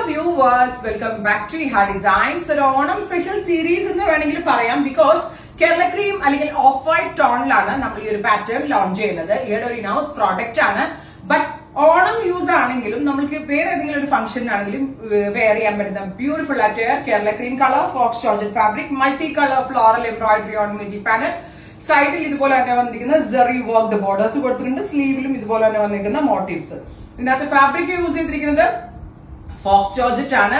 viewers, welcome back to Iha Designs. ഒരു Onam special series എന്ന് വേണമെങ്കിൽ പറയാം. ബിക്കോസ് കേരള ക്രീം അല്ലെങ്കിൽ ഓഫ് വൈറ്റ് ടോണിലാണ് നമ്മൾ ഈ ഒരു പാറ്റേൺ ലോഞ്ച് ചെയ്യുന്നത്. ഈയുടെ ഒരു ഇനൗസ് പ്രോഡക്റ്റ് ആണ്. ബട്ട് ഓണം യൂസ് ആണെങ്കിലും നമ്മൾക്ക് വേറെ ഏതെങ്കിലും ഒരു ഫംഗ്ഷനാണെങ്കിലും വെയർ ചെയ്യാൻ പറ്റുന്ന ബ്യൂട്ടിഫുൾ ആയിട്ട് Kerala cream colour, Fox georgette fabric, multi colour floral embroidery on middle panel. സൈഡിൽ ഇതുപോലെ തന്നെ വന്നിരിക്കുന്ന സെറി വർക്ക്ഡ് ബോർഡേഴ്സ് കൊടുത്തിട്ടുണ്ട്. സ്ലീവിലും ഇതുപോലെ തന്നെ വന്നിരിക്കുന്ന മോട്ടീവ്സ്. ഇതിനകത്ത് ഫാബ്രിക് യൂസ് ചെയ്തിരിക്കുന്നത് ഫോക്സ് ജോർജറ്റ് ആണ്.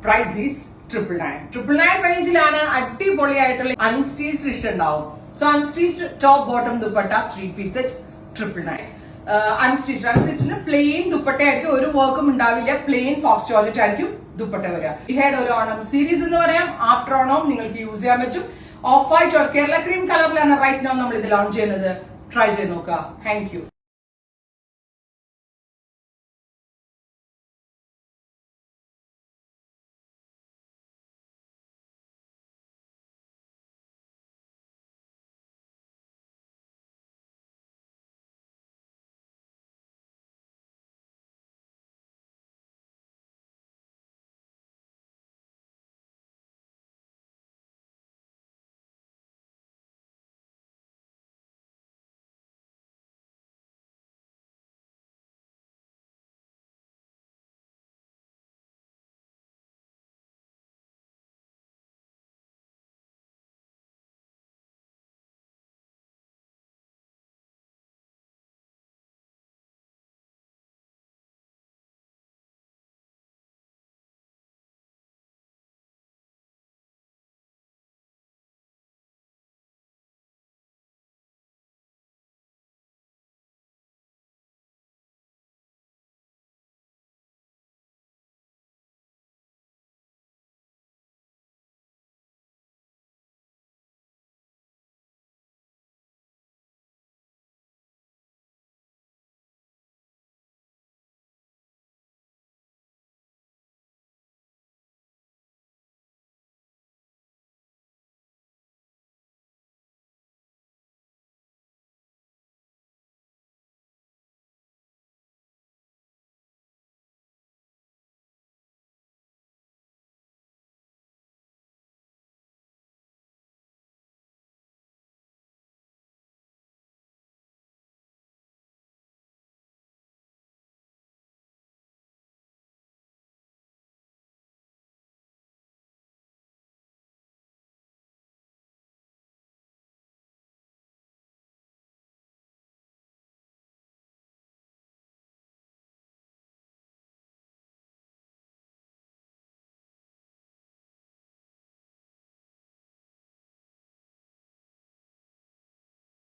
പ്രൈസ് ഈസ് 999 റേഞ്ചിലാണ്. അടിപൊളിയായിട്ടുള്ള അൺസ്റ്റീച്ച് റിഷ് ഉണ്ടാവും. So unstitch top bottom dupatta 3 piece set 999. അൺസ്റ്റിച്ചിന് പ്ലെയിൻ ദുപ്പട്ടയായിരിക്കും, ഒരു വർക്കും ഉണ്ടാവില്ല. പ്ലെയിൻ ഫോക്സ് ജോർജറ്റ് ആയിരിക്കും ദുപ്പട്ട വരിക. ഇഹയുടെ ഒരു ഓണം സീരീസ് എന്ന് പറയാം. ആഫ്റ്റർ ഓണം നിങ്ങൾക്ക് യൂസ് ചെയ്യാൻ പറ്റും. Of white or Kerala cream കളറിലാണ് റൈറ്റ് നൗ നമ്മൾ ഇത് ലോഞ്ച് ചെയ്യുന്നത്. ട്രൈ ചെയ്ത് നോക്കുക. Thank you.